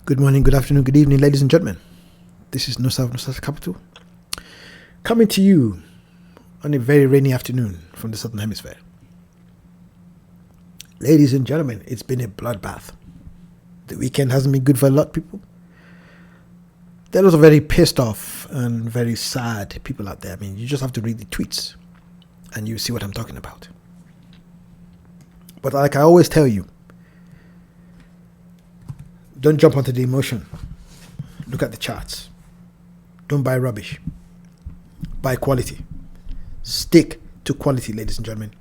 Good morning, good afternoon, good evening, ladies and gentlemen. This is No South, No South Capital, coming to you on a very rainy afternoon from the Southern Hemisphere. Ladies and gentlemen, it's been a bloodbath. The weekend hasn't been good for a lot of people. There are also very pissed off and very sad people out there. I mean, you just have to read the tweets and you see what I'm talking about. But like I always tell you, don't jump onto the emotion. Look at the charts. Don't buy rubbish. Buy quality. Stick to quality, ladies and gentlemen.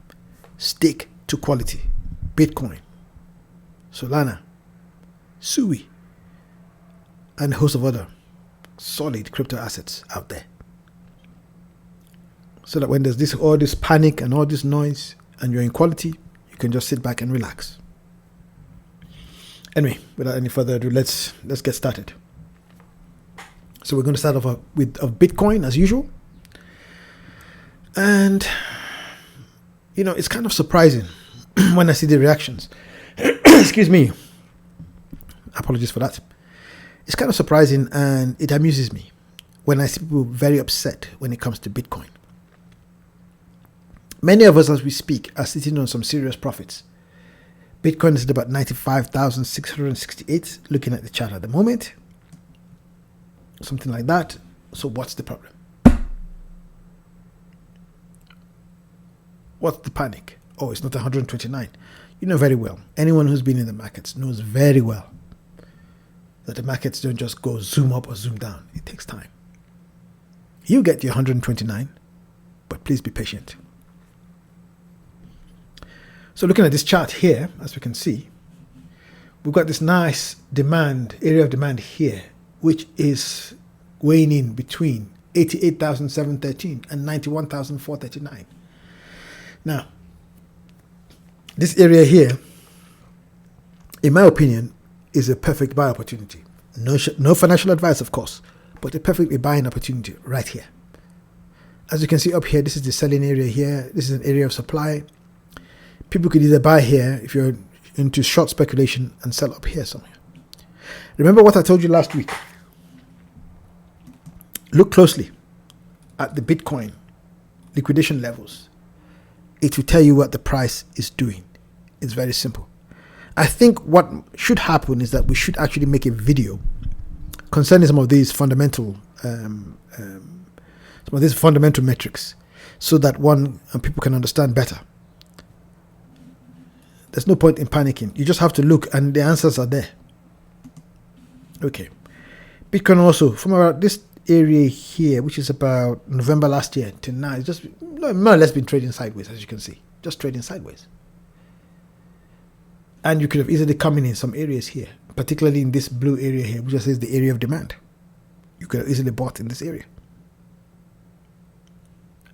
Stick to quality. Bitcoin, Solana, Sui, and a host of other solid crypto assets out there. So that when there's all this panic and all this noise and you're in quality, you can just sit back and relax. Anyway, without any further ado, let's get started. So we're going to start off with Bitcoin as usual. And, you know, it's kind of surprising when I see the reactions. Excuse me. Apologies for that. It's kind of surprising and it amuses me when I see people very upset when it comes to Bitcoin. Many of us as we speak are sitting on some serious profits. Bitcoin is at about 95,668 looking at the chart at the moment. Something like that. So what's the problem? What's the panic? Oh, it's not 129. You know very well. Anyone who's been in the markets knows very well that the markets don't just go zoom up or zoom down. It takes time. You get your 129, but please be patient. So looking at this chart here, as we can see, we've got this nice area of demand here, which is weighing in between 88,713 and 91,439. Now, this area here, in my opinion, is a perfect buy opportunity. No financial advice, of course, but a perfectly buying opportunity right here. As you can see up here, this is the selling area here. This is an area of supply. People could either buy here if you're into short speculation and sell up here somewhere. Remember what I told you last week. Look closely at the Bitcoin liquidation levels. It will tell you what the price is doing. It's very simple. I think what should happen is that we should actually make a video concerning some of these fundamental metrics, so that people can understand better. There's no point in panicking. You just have to look and the answers are there. Okay. Bitcoin also, from about this area here, which is about November last year to now, it's just more or less been trading sideways, as you can see. Just trading sideways. And you could have easily come in some areas here, particularly in this blue area here, which just says the area of demand. You could have easily bought in this area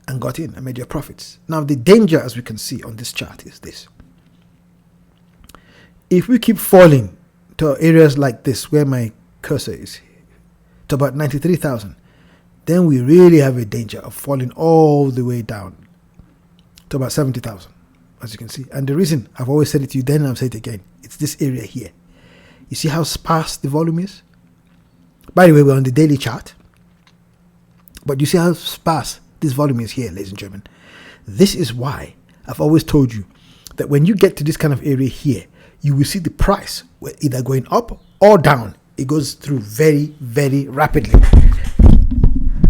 and got in and made your profits. Now, the danger, as we can see on this chart, is this. If we keep falling to areas like this, where my cursor is, to about 93,000, then we really have a danger of falling all the way down to about 70,000, as you can see. And the reason, I've always said it to you then and I'll say it again, it's this area here. You see how sparse the volume is? By the way, we're on the daily chart, but you see how sparse this volume is here, ladies and gentlemen. This is why I've always told you that when you get to this kind of area here, you will see the price either going up or down. It goes through very, very rapidly.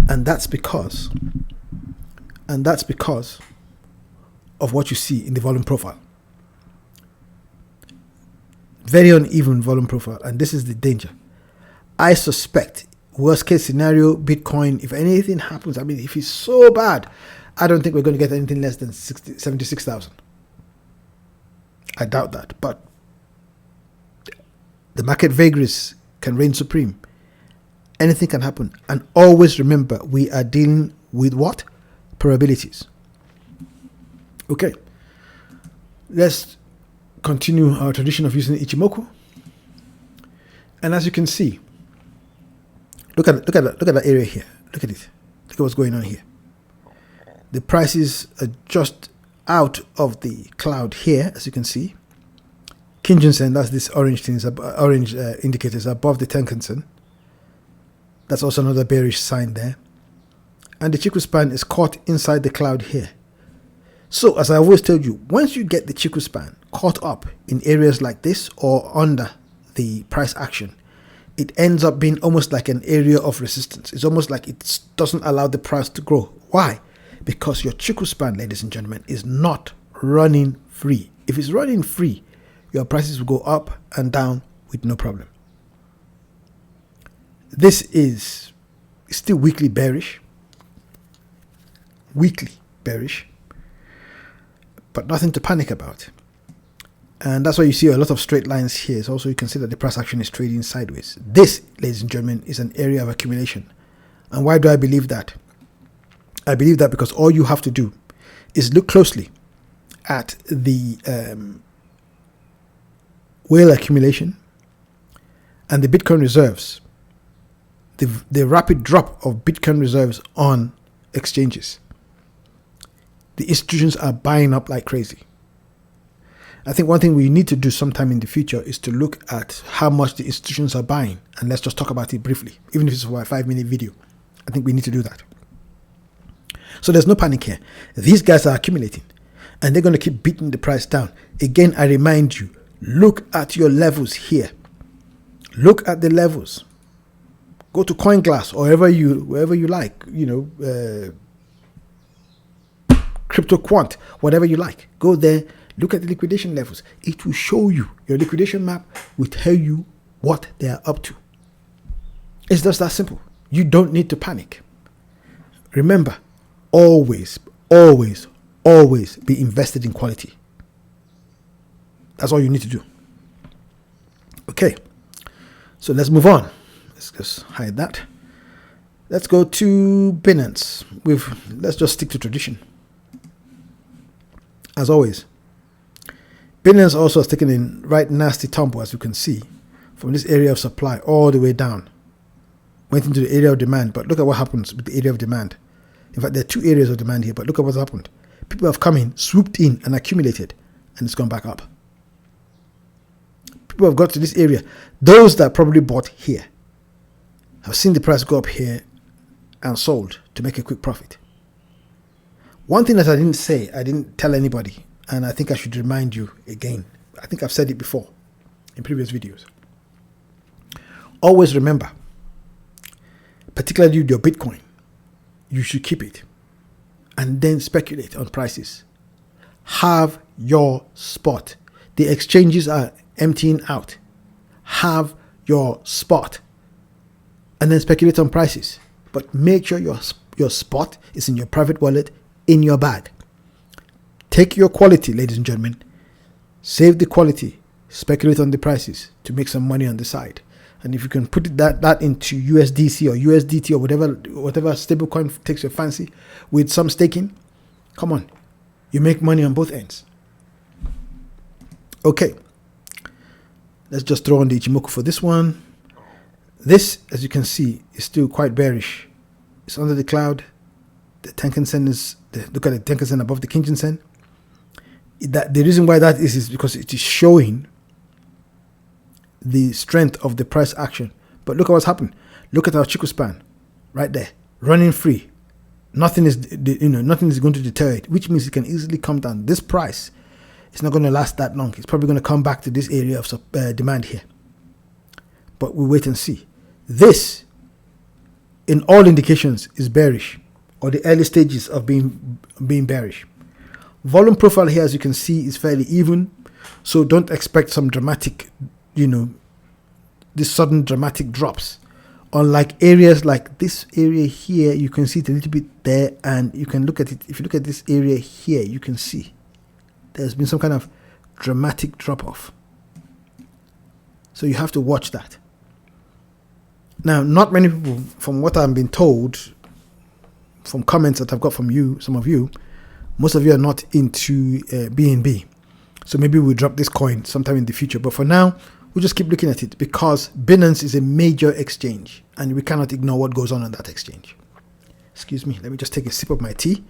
And that's because of what you see in the volume profile. Very uneven volume profile. And this is the danger. I suspect, worst case scenario, Bitcoin, if anything happens, I mean, if it's so bad, I don't think we're going to get anything less than 76,000. I doubt that. But the market vagaries can reign supreme. Anything can happen. And always remember, we are dealing with what? Probabilities. Okay. Let's continue our tradition of using Ichimoku. And as you can see, look at that area here. Look at it. Look at what's going on here. The prices are just out of the cloud here, as you can see. Kijun-sen, that's this orange thing, orange indicators above the Tenkan-sen. That's also another bearish sign there. And the Chiku span is caught inside the cloud here. So, as I always told you, once you get the Chiku span caught up in areas like this or under the price action, it ends up being almost like an area of resistance. It's almost like it doesn't allow the price to grow. Why? Because your Chiku span, ladies and gentlemen, is not running free. If it's running free, your prices will go up and down with no problem. This is still weekly bearish. Weekly bearish. But nothing to panic about. And that's why you see a lot of straight lines here. It's also, you can see that the price action is trading sideways. This, ladies and gentlemen, is an area of accumulation. And why do I believe that? I believe that because all you have to do is look closely at the whale accumulation and the Bitcoin reserves, the rapid drop of Bitcoin reserves on exchanges. The institutions are buying up like crazy. I think one thing we need to do sometime in the future is to look at how much the institutions are buying, and let's just talk about it briefly, even if it's for a 5-minute video. I think we need to do that. So there's no panic here. These guys are accumulating, and they're going to keep beating the price down. Again, I remind you, look at your levels here. Look at the levels. Go to CoinGlass or wherever you like, Crypto Quant, whatever you like. Go there, look at the liquidation levels. It will show you. Your liquidation map will tell you what they are up to. It's just that simple. You don't need to panic. Remember, always, always, always be invested in quality. That's all you need to do. Okay, so let's move on. Let's just hide that. Let's go to Binance. Let's just stick to tradition. As always, Binance also has taken in right nasty tumble, as you can see, from this area of supply all the way down. Went into the area of demand, but look at what happens with the area of demand. In fact, there are two areas of demand here, but look at what's happened. People have come in, swooped in, and accumulated, and it's gone back up. People have got to this area. Those that probably bought here have seen the price go up here and sold to make a quick profit. One thing that I didn't tell anybody, and I think I should remind you again. I think I've said it before in previous videos. Always remember, particularly with your Bitcoin, you should keep it and then speculate on prices. Have your spot. The exchanges are emptying out. Have your spot and then speculate on prices. But make sure your spot is in your private wallet, in your bag. Take your quality, ladies and gentlemen. Save the quality. Speculate on the prices to make some money on the side. And if you can put that into USDC or USDT or whatever stablecoin takes your fancy with some staking, come on, you make money on both ends. Okay, let's just throw on the Ichimoku for this one. This, as you can see, is still quite bearish. It's under the cloud. The Tenkan-sen look at the Tenkan-sen above the Kijun-sen. The reason why that is because it is showing the strength of the price action. But look at what's happened. Look at our Chiku span right there, running free. Nothing is going to deter it, which means it can easily come down. This price is not going to last that long. It's probably going to come back to this area of demand here. But we'll wait and see. This, in all indications, is bearish, or the early stages of being bearish. Volume profile here, as you can see, is fairly even. So don't expect some dramatic, this sudden dramatic drops. Unlike areas like this area here, you can see it a little bit there, and you can look at it. If you look at this area here, you can see there's been some kind of dramatic drop off. So you have to watch that. Now, not many people, from what I've been told, from comments that I've got from you, some of you, most of you are not into BNB. So maybe we'll drop this coin sometime in the future. But for now, we'll just keep looking at it because Binance is a major exchange and we cannot ignore what goes on that exchange. Excuse me, let me just take a sip of my tea.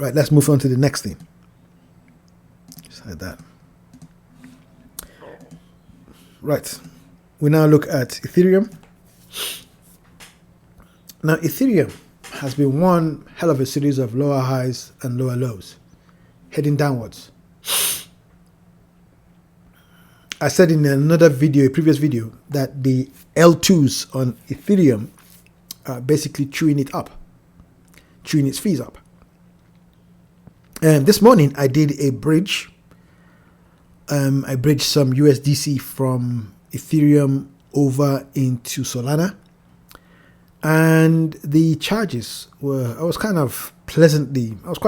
Right, let's move on to the next thing. Just like that. Right, we now look at Ethereum. Now, Ethereum has been one hell of a series of lower highs and lower lows, heading downwards. I said in another video, a previous video, that the L2s on Ethereum are basically chewing it up, chewing its fees up. And this morning I did a bridge. I bridged some USDC from Ethereum over into Solana. And the charges were, I was quite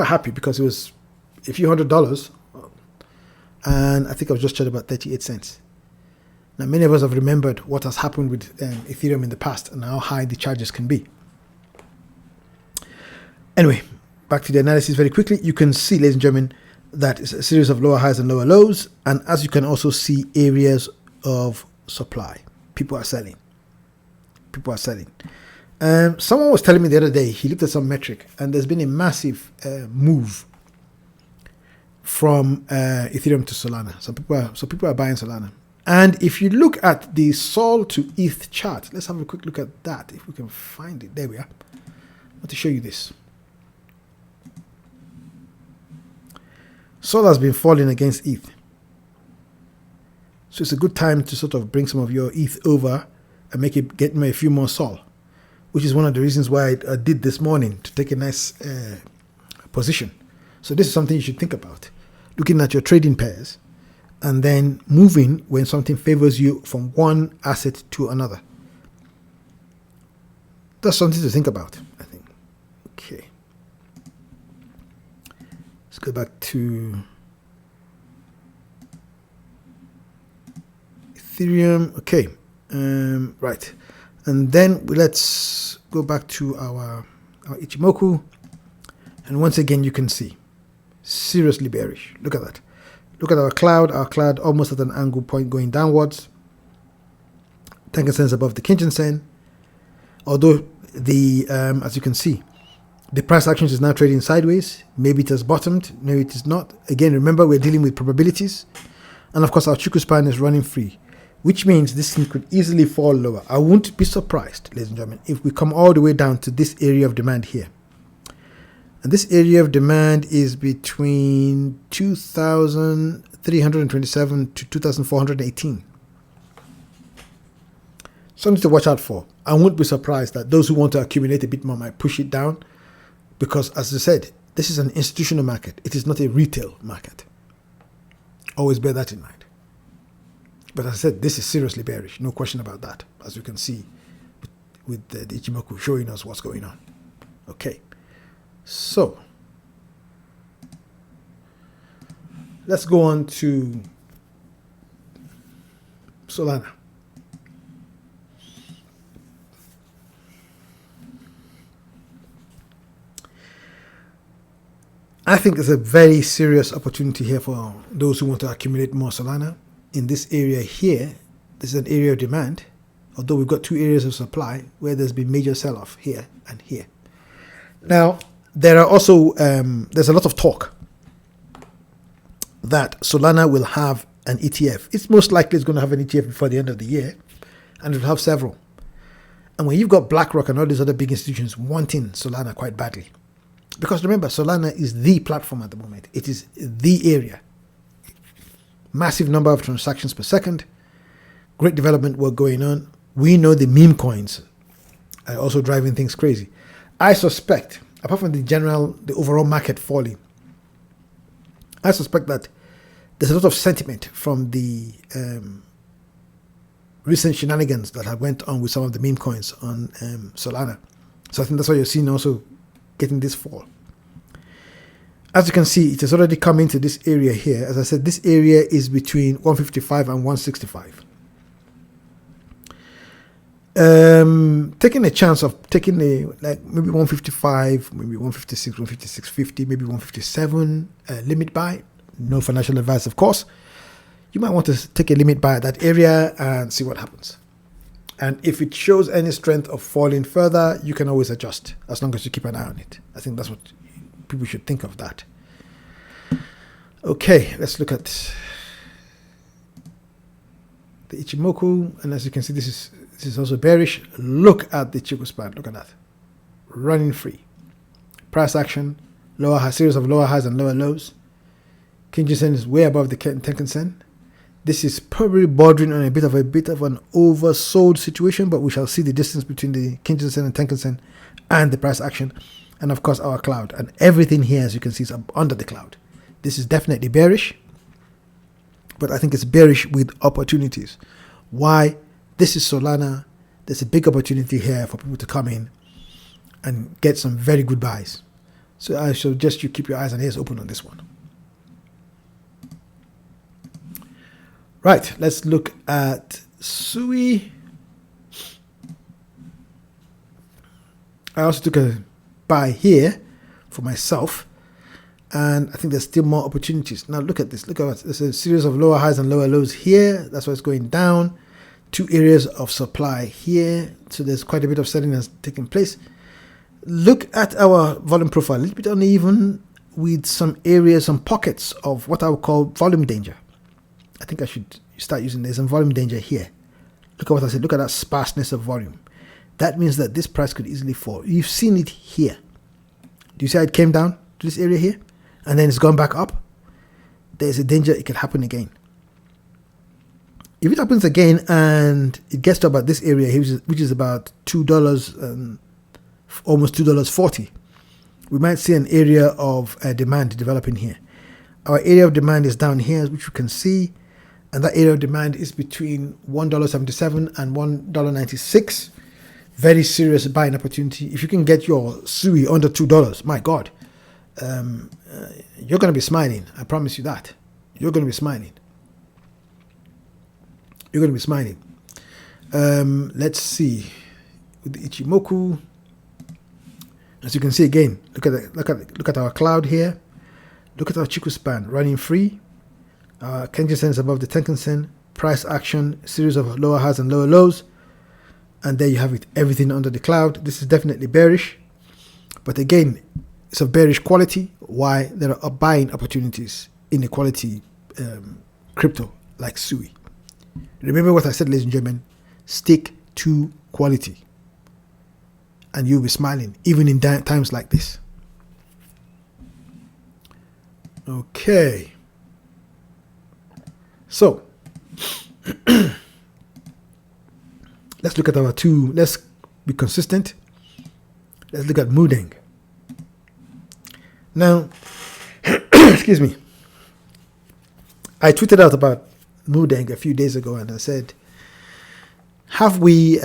happy because it was a few $100s. And I think I was just charged about 38 cents. Now, many of us have remembered what has happened with Ethereum in the past and how high the charges can be. Anyway, back to the analysis very quickly. You can see, ladies and gentlemen, that it's a series of lower highs and lower lows. And as you can also see, areas of supply. People are selling. People are selling. Someone was telling me the other day, he looked at some metric, and there's been a massive move from Ethereum to Solana. So people are buying Solana. And if you look at the Sol to ETH chart, let's have a quick look at that if we can find it. There we are. I want to show you this. Sol has been falling against ETH. So it's a good time to sort of bring some of your ETH over and get me a few more Sol, which is one of the reasons why I did this morning, to take a nice position. So this is something you should think about. Looking at your trading pairs and then moving when something favors you from one asset to another. That's something to think about, I think. Okay. Let's go back to Ethereum. Okay. Right. And then let's go back to our Ichimoku. And once again, you can see, seriously bearish. Look at that. Look at our cloud almost at an angle point going downwards. Tenkan-sen above the Kijun-sen. Although the as you can see, the price actions is now trading sideways. Maybe it has bottomed, maybe it is not. Again, remember, we're dealing with probabilities. And of course, our Chuku span is running free, which means this thing could easily fall lower. I won't be surprised, ladies and gentlemen, if we come all the way down to this area of demand here. And this area of demand is between 2,327 to 2,418. Something to watch out for. I won't be surprised that those who want to accumulate a bit more might push it down, because, as I said, this is an institutional market. It is not a retail market. Always bear that in mind. But as I said, this is seriously bearish. No question about that, as you can see with the Ichimoku showing us what's going on. Okay. So, let's go on to Solana. I think there's a very serious opportunity here for those who want to accumulate more Solana. In this area here, this is an area of demand, although we've got two areas of supply where there's been major sell-off here and here. Now, there are also, there's a lot of talk that Solana will have an ETF. It's most likely it's going to have an ETF before the end of the year, and it'll have several. And when you've got BlackRock and all these other big institutions wanting Solana quite badly, because remember, Solana is the platform at the moment. It is the area. Massive number of transactions per second. Great development work going on. We know the meme coins are also driving things crazy. I suspect, apart from the overall market falling, I suspect that there's a lot of sentiment from the recent shenanigans that have went on with some of the meme coins on Solana. So I think that's why you're seeing also getting this fall. As you can see, it has already come into this area here. As I said, this area is between 155 and 165. Taking a chance of taking maybe 155, maybe 156, 156.50, maybe 157 limit buy. No financial advice, of course. You might want to take a limit buy at that area and see what happens. And if it shows any strength of falling further, you can always adjust as long as you keep an eye on it. I think that's what people should think of that. Okay, let's look at the Ichimoku, and as you can see, this is also bearish. Look at the Chiku span. Look at that, running free. Price action, lower high, series of lower highs and lower lows. Kinji-sen is way above the Tenkan-sen. This is probably bordering on a bit of an oversold situation, but we shall see the distance between the Kinji-sen and Tenkan-sen and the price action, and of course our cloud, and everything here, as you can see, is under the cloud. This is definitely bearish, but I think it's bearish with opportunities. Why? This is Solana. There's a big opportunity here for people to come in and get some very good buys. So I suggest you keep your eyes and ears open on this one. Right, let's look at SUI. I also took a buy here for myself, and I think there's still more opportunities. Now look at this. Look at that. There's a series of lower highs and lower lows here. That's why it's going down. 2 areas of supply here. So there's quite a bit of selling that's taking place. Look at our volume profile. A little bit uneven with some areas, some pockets of what I would call volume danger. I think I should start using this. Some volume danger here. Look at what I said. Look at that sparseness of volume. That means that this price could easily fall. You've seen it here. Do you see how it came down to this area here? And then it's gone back up? There's a danger it could happen again. If it happens again and it gets to about this area here, which is about $2, almost $2.40, we might see an area of demand developing here. Our area of demand is down here, which you can see, and that area of demand is between $1.77 and $1.96. Very serious buying opportunity. If you can get your SUI under $2, my God, you're going to be smiling. I promise you that. You're going to be smiling. You're going to be smiling. Let's see with the Ichimoku. As you can see again, look at our cloud here. Look at our Chiku span running free. Kenji-sen is above the Tenkan-sen. Price action, series of lower highs and lower lows. And there you have it, everything under the cloud. This is definitely bearish. But again, it's of bearish quality. Why? There are buying opportunities in a quality crypto like SUI. Remember what I said, ladies and gentlemen. Stick to quality. And you'll be smiling, even in times like this. Okay. So, let's look at our two. Let's be consistent. Let's look at Moodeng. Now, excuse me. I tweeted out about Moodeng a few days ago, and I said, have we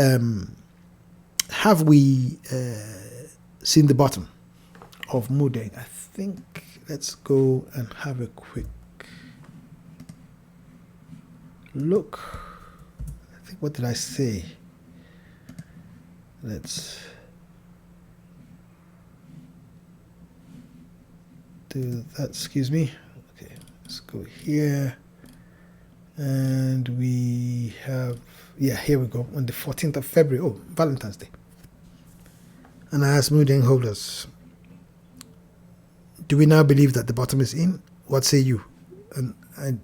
seen the bottom of Moodeng? I think let's go and have a quick look. I think, what did I say? Let's do that. Excuse me. Okay, let's go here. And we have, yeah, here we go, on the 14th of February. Oh, Valentine's Day. And I asked Moodeng holders, do we now believe that the bottom is in? What say you? And I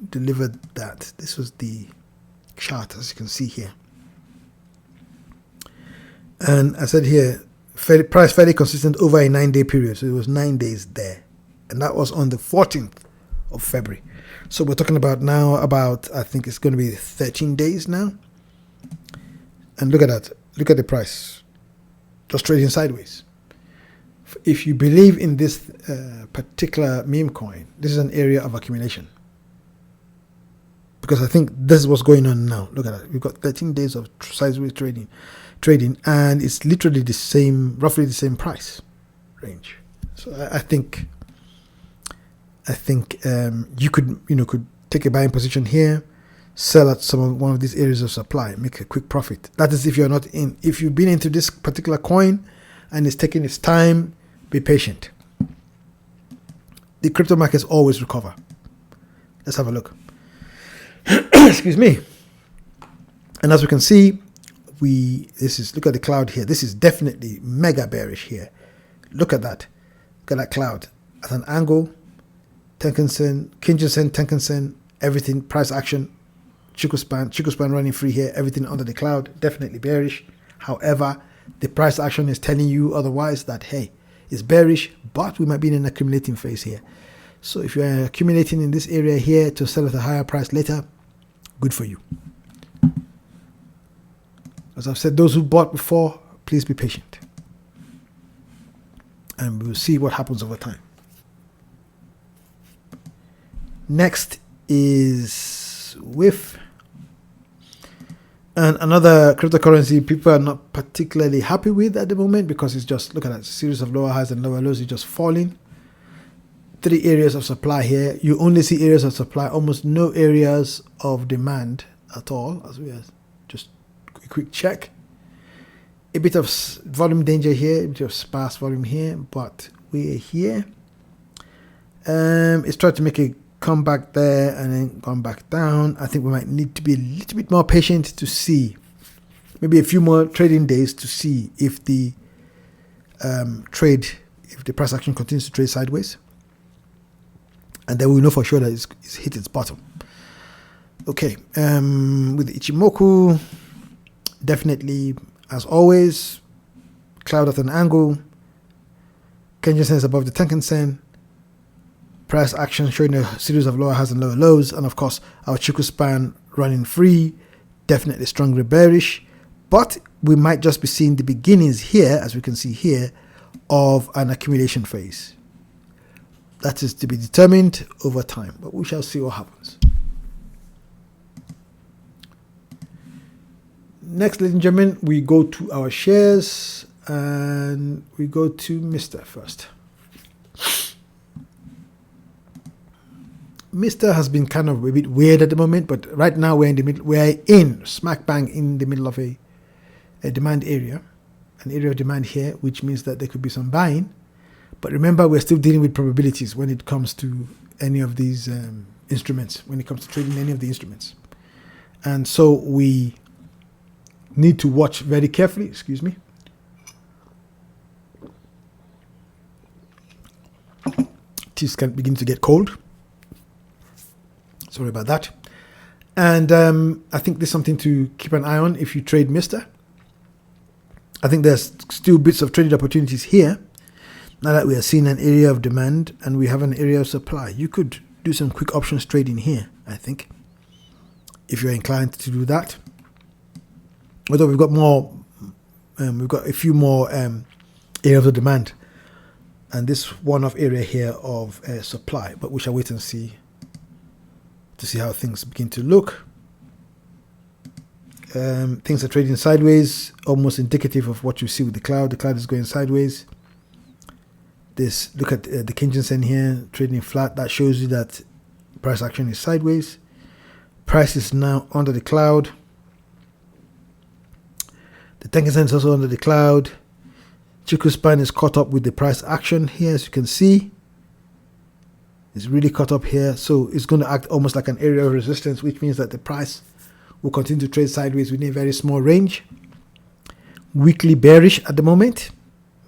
delivered that. This was the chart, as you can see here. And I said here, price fairly consistent over a 9-day period. So it was 9 days there. And that was on the 14th of February. So we're talking about now about, I think it's going to be 13 days now. And look at that. Look at the price. Just trading sideways. If you believe in this particular meme coin, this is an area of accumulation. Because I think this is what's going on now. Look at that. We've got 13 days of sideways trading, and it's literally the same, roughly the same price range. So I think you could take a buying position here, sell at one of these areas of supply, make a quick profit. That is if you're not in. If you've been into this particular coin and it's taking its time, be patient. The crypto markets always recover. Let's have a look. Excuse me. And as we can see, look at the cloud here. This is definitely mega bearish here. Look at that. Look at that cloud at an angle. Tenkan-sen, Kijun-sen, Tenkan-sen, everything, price action, Chikou span running free here, everything under the cloud, definitely bearish. However, the price action is telling you otherwise, that hey, it's bearish, but we might be in an accumulating phase here. So if you're accumulating in this area here to sell at a higher price later, good for you. As I've said, those who bought before, please be patient. And we'll see what happens over time. Next is WIF. And another cryptocurrency people are not particularly happy with at the moment, because it's just, look at that, series of lower highs and lower lows, it's just falling. 3 areas of supply here. You only see areas of supply, almost no areas of demand at all, as we are just a quick check. A bit of volume danger here, a bit of sparse volume here, but we're here. It's tried to make a comeback there and then come back down. I think we might need to be a little bit more patient to see, maybe a few more trading days to see if the if the price action continues to trade sideways, and then we'll know for sure that it's hit its bottom. Okay, with the Ichimoku, definitely as always, cloud at an angle, Kijun-sen is above the Tenkan-sen, price action showing a series of lower highs and lower lows, and of course our Chikou span running free, definitely strongly bearish, but we might just be seeing the beginnings here, as we can see here, of an accumulation phase. That is to be determined over time, but we shall see what happens. Next, ladies and gentlemen, we go to our shares, and we go to Mr. first. Mr. has been kind of a bit weird at the moment, but right now we're in the middle. We're in smack bang in the middle of a demand area, an area of demand here, which means that there could be some buying. But remember, we're still dealing with probabilities when it comes to any of these instruments, when it comes to trading any of the instruments, and so we need to watch very carefully. Excuse me. Teeth can begin to get cold. Sorry about that. And I think there's something to keep an eye on if you trade Mr. I think there's still bits of trading opportunities here. Now that we are seeing an area of demand and we have an area of supply, you could do some quick options trading here, I think, if you're inclined to do that. Although we've got more, we've got a few more areas of demand, and this one-off area here of supply, but we shall wait and see to see how things begin to look. Things are trading sideways, almost indicative of what you see with the cloud. The cloud is going sideways. This, look at the Kijun-sen here, trading flat. That shows you that price action is sideways. Price is now under the cloud. The Tenkan-sen is also under the cloud. Chikou span is caught up with the price action here, as you can see. It's really caught up here, so it's going to act almost like an area of resistance, which means that the price will continue to trade sideways within a very small range. Weakly bearish at the moment,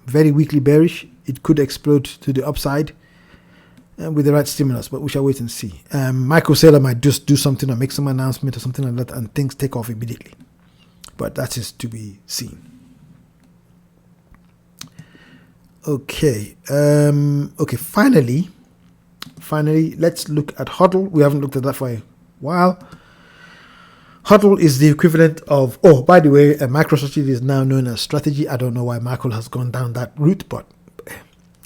very weakly bearish. It could explode to the upside with the right stimulus, but we shall wait and see. Michael Saylor might just do something or make some announcement or something like that, and things take off immediately. But that is to be seen. Okay. Okay. Finally, let's look at HODL. We haven't looked at that for a while. HODL is the equivalent of, oh, by the way, MicroStrategy is now known as Strategy. I don't know why Michael has gone down that route, but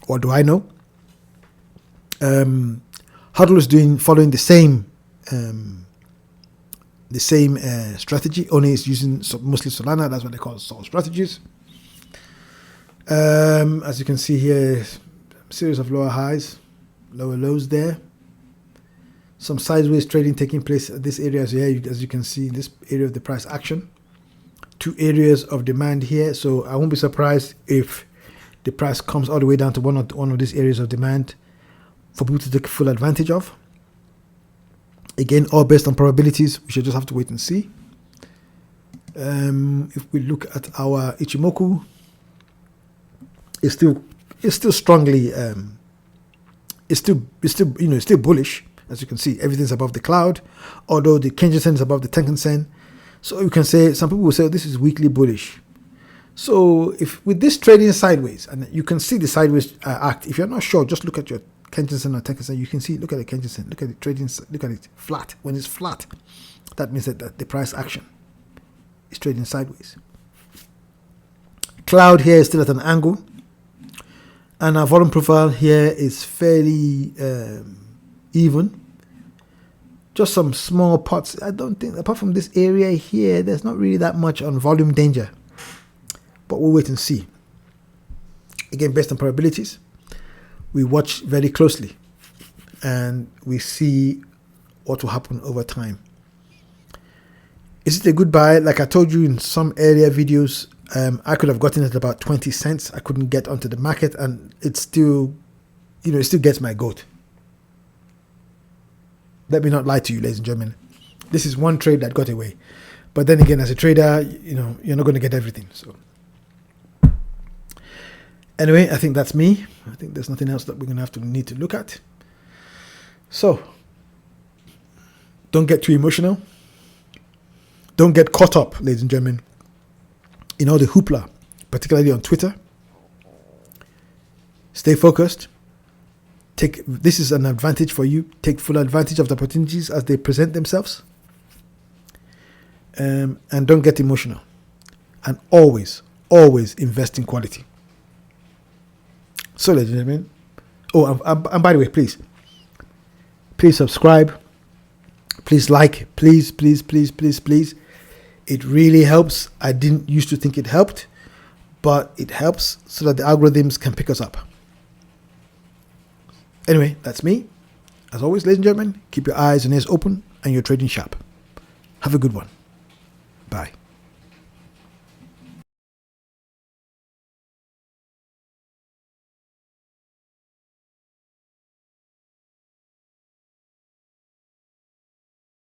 what do I know? HODL is following the same strategy, only it's using mostly Solana. That's what they call Sol strategies. As you can see here, series of lower highs, lower lows there. Some sideways trading taking place at this area here, as you can see in this area of the price action. 2 areas of demand here, so I won't be surprised if the price comes all the way down to one of these areas of demand for people to take full advantage of. Again, all based on probabilities. We should just have to wait and see. If we look at our Ichimoku, it's still it's still strongly, it's still bullish. As you can see, everything's above the cloud, although the Kenji Sen is above the Tenkan Sen. So you can say, some people will say, this is weekly bullish. So if with this trading sideways, and you can see the sideways act, if you're not sure, just look at your Kenji Sen or Tenkan Sen. You can see, look at the Kenji Sen, look at the trading, look at it flat. When it's flat, that means that the price action is trading sideways. Cloud here is still at an angle, and our volume profile here is fairly even. Just some small pots. I don't think, apart from this area here, there's not really that much on volume danger. But we'll wait and see. Again, based on probabilities, we watch very closely and we see what will happen over time. Is it a good buy? Like I told you in some earlier videos, I could have gotten it at about 20 cents. I couldn't get onto the market, and it still, it still gets my goat. Let me not lie to you, ladies and gentlemen. This is one trade that got away. But then again, as a trader, you're not going to get everything. So anyway, I think that's me. I think there's nothing else that we're going to need to look at. So don't get too emotional. Don't get caught up, ladies and gentlemen, in all the hoopla, particularly on Twitter. Stay focused. This is an advantage for you. Take full advantage of the opportunities as they present themselves. And don't get emotional. And always invest in quality. So, ladies and gentlemen. Oh, and by the way, please subscribe. Please like. Please. It really helps. I didn't used to think it helped, but it helps so that the algorithms can pick us up. Anyway, that's me. As always, ladies and gentlemen, keep your eyes and ears open and your trading sharp. Have a good one. Bye.